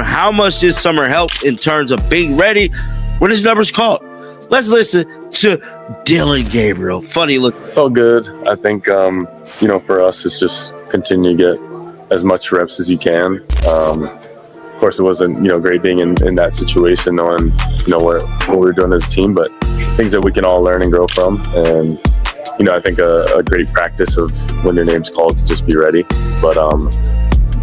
on how much this summer helped in terms of being ready when his number's called. Let's listen to Dillon Gabriel. Funny look. Felt good. I think, for us, it's just continue to get as much reps as you can. Of course, it wasn't, great being in that situation, knowing, what we were doing as a team, but things that we can all learn and grow from. And, I think a great practice of when your name's called to just be ready. But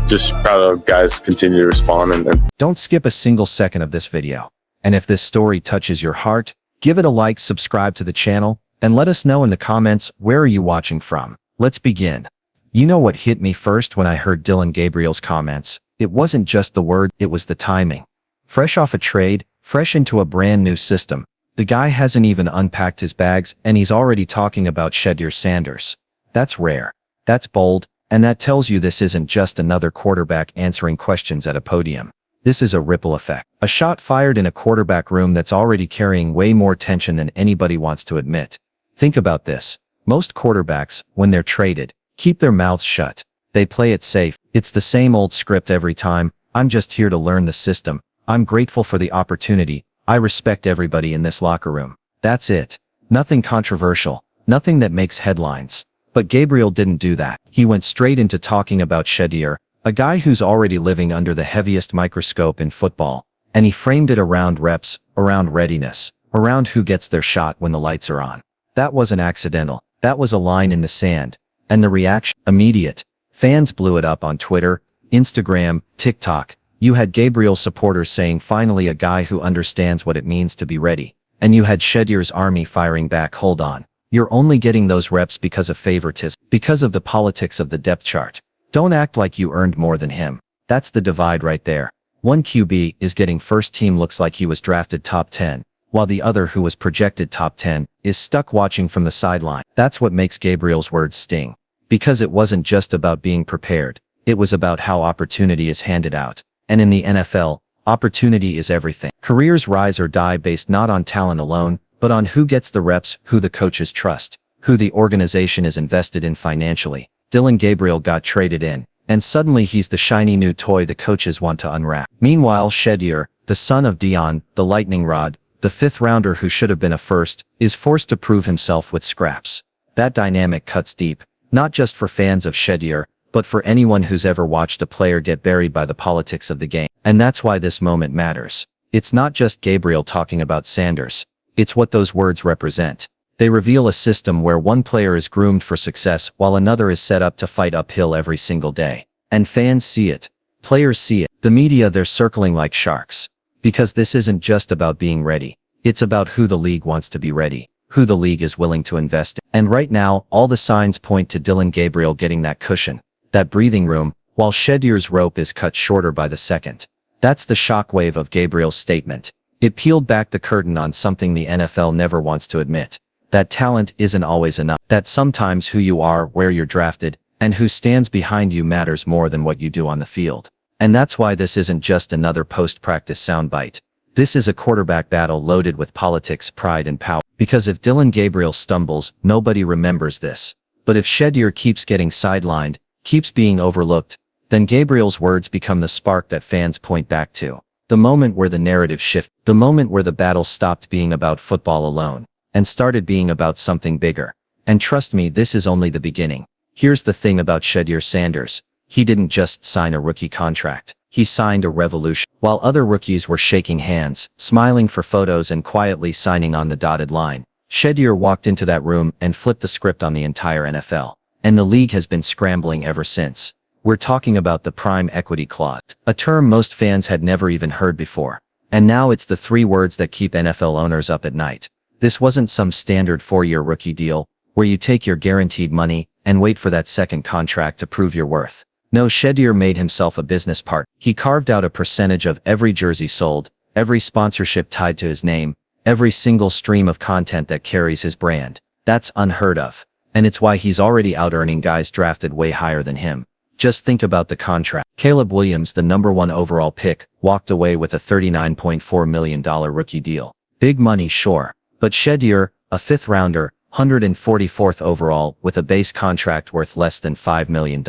just proud of guys continue to respond. And don't skip a single second of this video. And if this story touches your heart, give it a like, subscribe to the channel, and let us know in the comments where are you watching from. Let's begin. You know what hit me first when I heard Dillon Gabriel's comments? It wasn't just the word, it was the timing. Fresh off a trade, fresh into a brand new system. The guy hasn't even unpacked his bags and he's already talking about Shedeur Sanders. That's rare. That's bold, and that tells you this isn't just another quarterback answering questions at a podium. This is a ripple effect. A shot fired in a quarterback room that's already carrying way more tension than anybody wants to admit. Think about this. Most quarterbacks, when they're traded, keep their mouths shut. They play it safe. It's the same old script every time. I'm just here to learn the system. I'm grateful for the opportunity. I respect everybody in this locker room. That's it. Nothing controversial. Nothing that makes headlines. But Gabriel didn't do that. He went straight into talking about Shedeur, a guy who's already living under the heaviest microscope in football. And he framed it around reps, around readiness, around who gets their shot when the lights are on. That wasn't accidental. That was a line in the sand. And the reaction, immediate. Fans blew it up on Twitter, Instagram, TikTok. You had Gabriel supporters saying finally a guy who understands what it means to be ready. And you had Shedeur's army firing back, hold on. You're only getting those reps because of favoritism, because of the politics of the depth chart. Don't act like you earned more than him. That's the divide right there. One QB is getting first team, looks like he was drafted top 10, while the other, who was projected top 10, is stuck watching from the sideline. That's what makes Gabriel's words sting. Because it wasn't just about being prepared. It was about how opportunity is handed out. And in the NFL, opportunity is everything. Careers rise or die based not on talent alone, but on who gets the reps, who the coaches trust, who the organization is invested in financially. Dillon Gabriel got traded in, and suddenly he's the shiny new toy the coaches want to unwrap. Meanwhile, Shedeur, the son of Dion, the lightning rod, the fifth rounder who should have been a first, is forced to prove himself with scraps. That dynamic cuts deep, not just for fans of Shedeur, but for anyone who's ever watched a player get buried by the politics of the game. And that's why this moment matters. It's not just Gabriel talking about Sanders. It's what those words represent. They reveal a system where one player is groomed for success while another is set up to fight uphill every single day. And fans see it. Players see it. The media, they're circling like sharks. Because this isn't just about being ready. It's about who the league wants to be ready, who the league is willing to invest in. And right now, all the signs point to Dillon Gabriel getting that cushion, that breathing room, while Shedeur's rope is cut shorter by the second. That's the shockwave of Gabriel's statement. It peeled back the curtain on something the NFL never wants to admit. That talent isn't always enough. That sometimes who you are, where you're drafted, and who stands behind you matters more than what you do on the field. And that's why this isn't just another post-practice soundbite. This is a quarterback battle loaded with politics, pride, and power. Because if Dillon Gabriel stumbles, nobody remembers this. But if Shedeur keeps getting sidelined, keeps being overlooked, then Gabriel's words become the spark that fans point back to. The moment where the narrative shifted, the moment where the battle stopped being about football alone, and started being about something bigger. And trust me, this is only the beginning. Here's the thing about Shedeur Sanders. He didn't just sign a rookie contract. He signed a revolution. While other rookies were shaking hands, smiling for photos, and quietly signing on the dotted line, Shedeur walked into that room and flipped the script on the entire NFL. And the league has been scrambling ever since. We're talking about the prime equity clause, a term most fans had never even heard before. And now it's the three words that keep NFL owners up at night. This wasn't some standard 4-year rookie deal, where you take your guaranteed money and wait for that second contract to prove your worth. No, Shedeur made himself a business partner. He carved out a percentage of every jersey sold, every sponsorship tied to his name, every single stream of content that carries his brand. That's unheard of. And it's why he's already out-earning guys drafted way higher than him. Just think about the contract. Caleb Williams, the #1 overall pick, walked away with a $39.4 million rookie deal. Big money, sure. But Shedeur, a 5th rounder, 144th overall, with a base contract worth less than $5 million.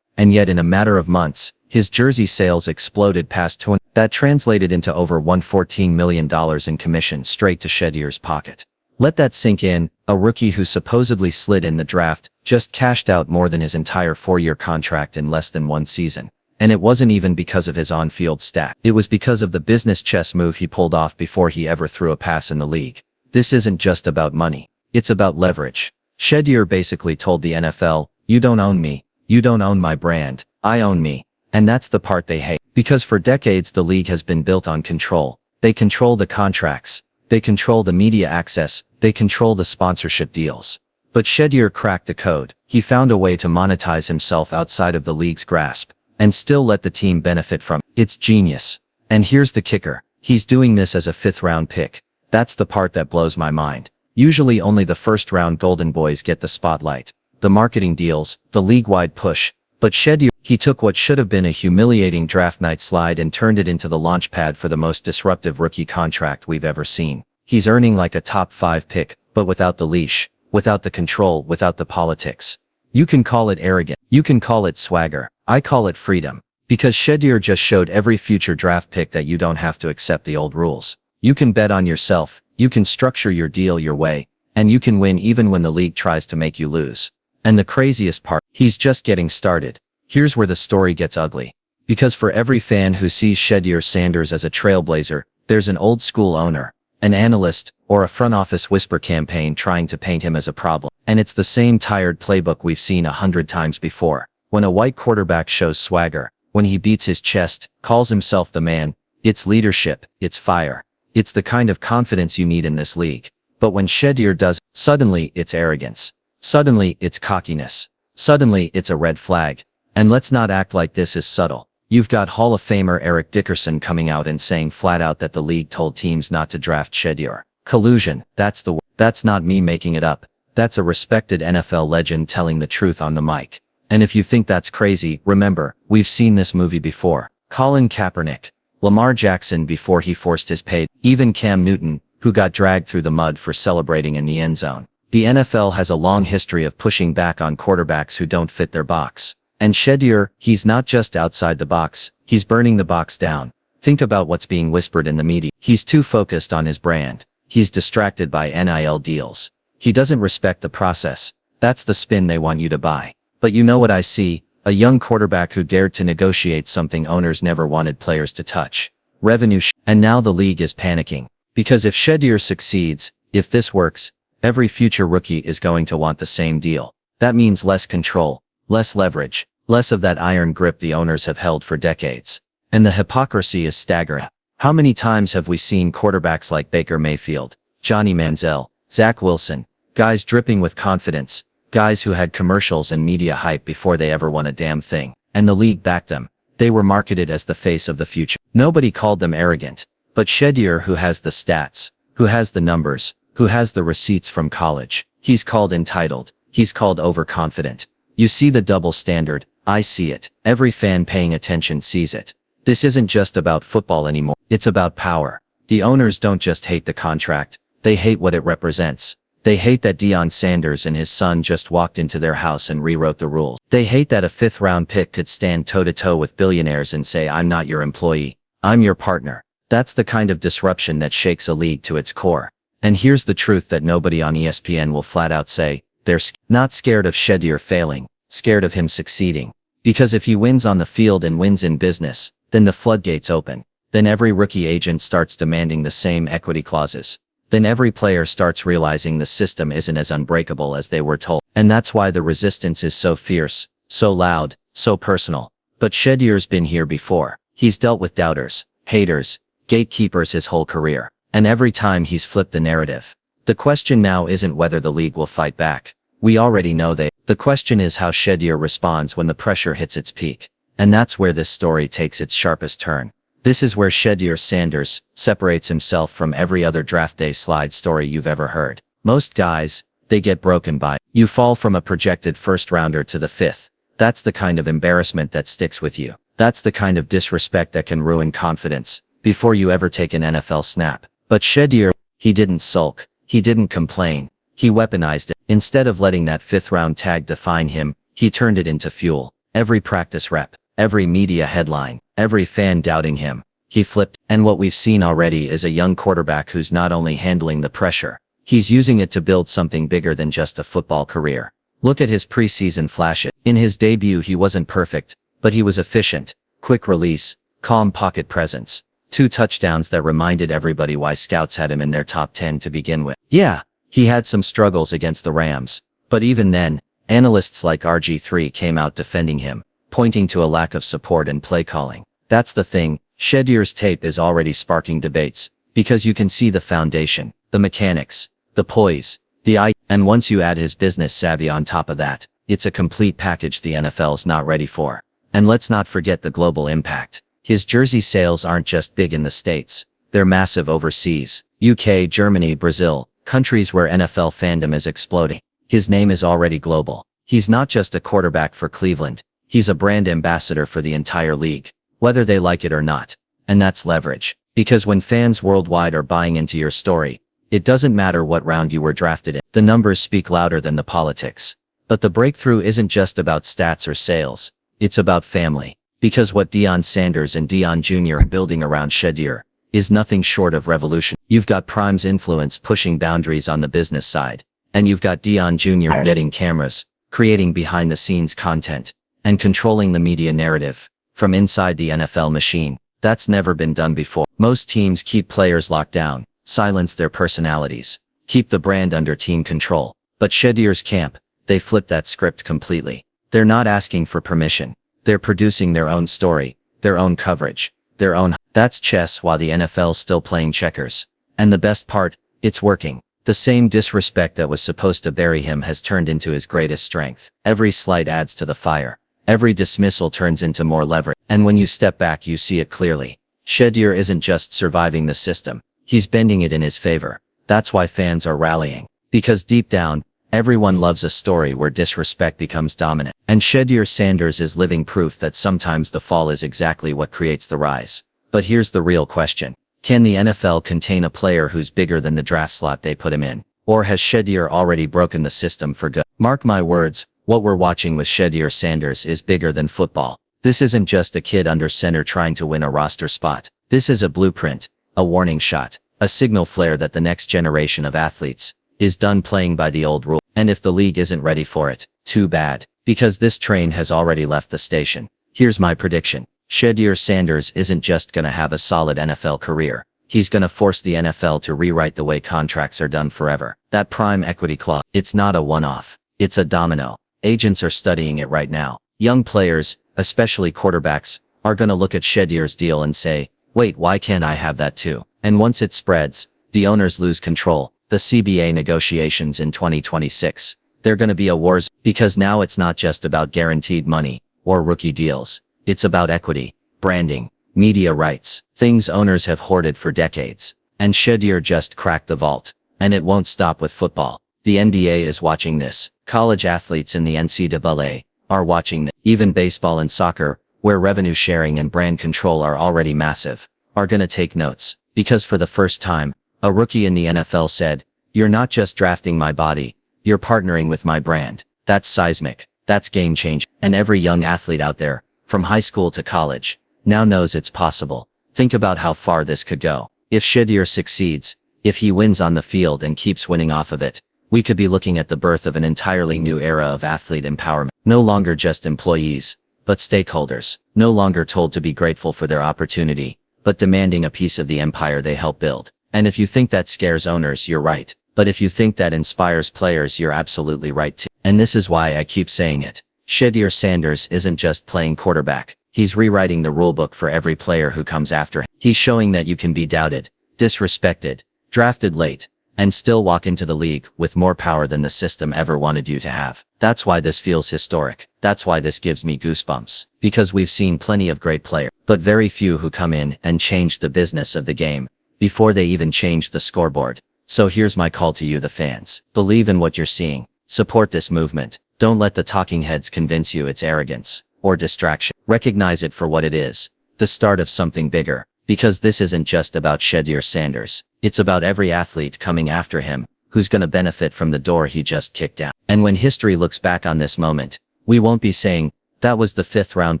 And yet in a matter of months, His jersey sales exploded past 20. That translated into over $114 million in commission straight to Shedeur's pocket. Let that sink in. A rookie who supposedly slid in the draft just cashed out more than his entire 4-year contract in less than 1 season. And it wasn't even because of his on-field stat. It was because of the business chess move he pulled off before he ever threw a pass in the league. This isn't just about money. It's about leverage. Shedeur basically told the NFL, "You don't own me. You don't own my brand. I own me." And that's the part they hate. Because for decades the league has been built on control. They control the contracts. They control the media access. They control the sponsorship deals. But Shedeur cracked the code. He found a way to monetize himself outside of the league's grasp and still let the team benefit from it. It's genius. And here's the kicker. He's doing this as a 5th-round pick. That's the part that blows my mind. Usually only the first-round Golden Boys get the spotlight, the marketing deals, the league-wide push. But Shedeur, he took what should have been a humiliating draft night slide and turned it into the launchpad for the most disruptive rookie contract we've ever seen. He's earning like a top 5 pick, but without the leash, without the control, without the politics. You can call it arrogant. You can call it swagger. I call it freedom. Because Shedeur just showed every future draft pick that you don't have to accept the old rules. You can bet on yourself, you can structure your deal your way, and you can win even when the league tries to make you lose. And the craziest part, he's just getting started. Here's where the story gets ugly. Because for every fan who sees Shedeur Sanders as a trailblazer, there's an old school owner, an analyst, or a front office whisper campaign trying to paint him as a problem. And it's the same tired playbook we've seen 100 times before. When a white quarterback shows swagger, when he beats his chest, calls himself the man, it's leadership, it's fire. It's the kind of confidence you need in this league. But when Shedeur does, suddenly it's arrogance. Suddenly it's cockiness. Suddenly it's a red flag. And let's not act like this is subtle. You've got Hall of Famer Eric Dickerson coming out and saying flat out that the league told teams not to draft Shedeur. Collusion, that's not me making it up. That's a respected NFL legend telling the truth on the mic. And if you think that's crazy, remember, we've seen this movie before. Colin Kaepernick, Lamar Jackson before he forced his pay, even Cam Newton, who got dragged through the mud for celebrating in the end zone. The NFL has a long history of pushing back on quarterbacks who don't fit their box. And Shedeur, he's not just outside the box, he's burning the box down. Think about what's being whispered in the media. He's too focused on his brand. He's distracted by NIL deals. He doesn't respect the process. That's the spin they want you to buy. But you know what I see? A young quarterback who dared to negotiate something owners never wanted players to touch. Revenue and now the league is panicking. Because if Shedeur succeeds, if this works, every future rookie is going to want the same deal. That means less control, less leverage, less of that iron grip the owners have held for decades. And the hypocrisy is staggering. How many times have we seen quarterbacks like Baker Mayfield, Johnny Manziel, Zach Wilson, guys dripping with confidence, guys who had commercials and media hype before they ever won a damn thing, and the league backed them. They were marketed as the face of the future. Nobody called them arrogant. But Shedeur, who has the stats, who has the numbers, who has the receipts from college, he's called entitled, he's called overconfident. You see the double standard, I see it. Every fan paying attention sees it. This isn't just about football anymore, it's about power. The owners don't just hate the contract, they hate what it represents. They hate that Deion Sanders and his son just walked into their house and rewrote the rules. They hate that a 5th-round pick could stand toe-to-toe with billionaires and say, "I'm not your employee, I'm your partner." That's the kind of disruption that shakes a league to its core. And here's the truth that nobody on ESPN will flat out say. They're not scared of Shedeur failing, scared of him succeeding. Because if he wins on the field and wins in business, then the floodgates open. Then every rookie agent starts demanding the same equity clauses. Then every player starts realizing the system isn't as unbreakable as they were told. And that's why the resistance is so fierce, so loud, so personal. But Shedeur's been here before. He's dealt with doubters, haters, gatekeepers his whole career. And every time he's flipped the narrative. The question now isn't whether the league will fight back. We already know they. The question is how Shedeur responds when the pressure hits its peak. And that's where this story takes its sharpest turn. This is where Shedeur Sanders separates himself from every other draft day slide story you've ever heard. Most guys, they get broken by. You fall from a projected first rounder to the 5th. That's the kind of embarrassment that sticks with you. That's the kind of disrespect that can ruin confidence before you ever take an NFL snap. But Shedeur, he didn't sulk. He didn't complain. He weaponized it. Instead of letting that 5th round tag define him, he turned it into fuel. Every practice rep, Every media headline, every fan doubting him. He flipped, and what we've seen already is a young quarterback who's not only handling the pressure, he's using it to build something bigger than just a football career. Look at his preseason flashes. In his debut he wasn't perfect, but he was efficient, quick release, calm pocket presence. 2 touchdowns that reminded everybody why scouts had him in their top 10 to begin with. Yeah, he had some struggles against the Rams, but even then, analysts like RG3 came out defending him, pointing to a lack of support and play calling. That's the thing, Shedeur's tape is already sparking debates, because you can see the foundation, the mechanics, the poise, the eye, and once you add his business savvy on top of that, it's a complete package the NFL's not ready for. And let's not forget the global impact. His jersey sales aren't just big in the States, they're massive overseas. UK, Germany, Brazil, countries where NFL fandom is exploding. His name is already global. He's not just a quarterback for Cleveland, he's a brand ambassador for the entire league, whether they like it or not. And that's leverage. Because when fans worldwide are buying into your story, it doesn't matter what round you were drafted in. The numbers speak louder than the politics. But the breakthrough isn't just about stats or sales, it's about family. Because what Deion Sanders and Deion Jr. are building around Shedeur is nothing short of revolution. You've got Prime's influence pushing boundaries on the business side, and you've got Deion Jr. getting cameras, creating behind-the-scenes content, and controlling the media narrative from inside the NFL machine. That's never been done before. Most teams keep players locked down, silence their personalities, keep the brand under team control. But Shedeur's camp, they flip that script completely. They're not asking for permission. They're producing their own story, their own coverage, their own. That's chess while the NFL's still playing checkers. And the best part, it's working. The same disrespect that was supposed to bury him has turned into his greatest strength. Every slight adds to the fire. Every dismissal turns into more leverage. And when you step back you see it clearly. Shedeur isn't just surviving the system, he's bending it in his favor. That's why fans are rallying. Because deep down, everyone loves a story where disrespect becomes dominant. And Shedeur Sanders is living proof that sometimes the fall is exactly what creates the rise. But here's the real question. Can the NFL contain a player who's bigger than the draft slot they put him in? Or has Shedeur already broken the system for good? Mark my words, what we're watching with Shedeur Sanders is bigger than football. This isn't just a kid under center trying to win a roster spot. This is a blueprint, a warning shot, a signal flare that the next generation of athletes is done playing by the old rule. And if the league isn't ready for it, too bad, because this train has already left the station. Here's my prediction. Shedeur Sanders isn't just gonna have a solid NFL career. He's gonna force the NFL to rewrite the way contracts are done forever. That prime equity clause, it's not a one-off. It's a domino. Agents are studying it right now. Young players, especially quarterbacks, are gonna look at Shedeur's deal and say, wait, why can't I have that too? And once it spreads, the owners lose control. The CBA negotiations in 2026, they're gonna be a war zone, because now it's not just about guaranteed money or rookie deals. It's about equity, branding, media rights, things owners have hoarded for decades. And Shedeur just cracked the vault. And it won't stop with football. The NBA is watching this. College athletes in the NCAA are watching this. Even baseball and soccer, where revenue sharing and brand control are already massive, are gonna take notes. Because for the first time, a rookie in the NFL said, "You're not just drafting my body, you're partnering with my brand." That's seismic. That's game-changing. And every young athlete out there, from high school to college, now knows it's possible. Think about how far this could go. If Shedeur succeeds, if he wins on the field and keeps winning off of it, we could be looking at the birth of an entirely new era of athlete empowerment. No longer just employees, but stakeholders. No longer told to be grateful for their opportunity, but demanding a piece of the empire they helped build. And if you think that scares owners, you're right. But if you think that inspires players, you're absolutely right too. And this is why I keep saying it. Shedeur Sanders isn't just playing quarterback. He's rewriting the rulebook for every player who comes after him. He's showing that you can be doubted, disrespected, drafted late, and still walk into the league with more power than the system ever wanted you to have. That's why this feels historic. That's why this gives me goosebumps. Because we've seen plenty of great players, but very few who come in and change the business of the game before they even change the scoreboard. So here's my call to you, the fans. Believe in what you're seeing. Support this movement. Don't let the talking heads convince you it's arrogance or distraction. Recognize it for what it is. The start of something bigger. Because this isn't just about Shedeur Sanders. It's about every athlete coming after him, who's gonna benefit from the door he just kicked down. And when history looks back on this moment, we won't be saying, that was the 5th round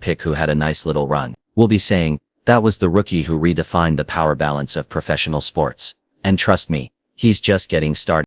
pick who had a nice little run. We'll be saying, that was the rookie who redefined the power balance of professional sports. And trust me, he's just getting started.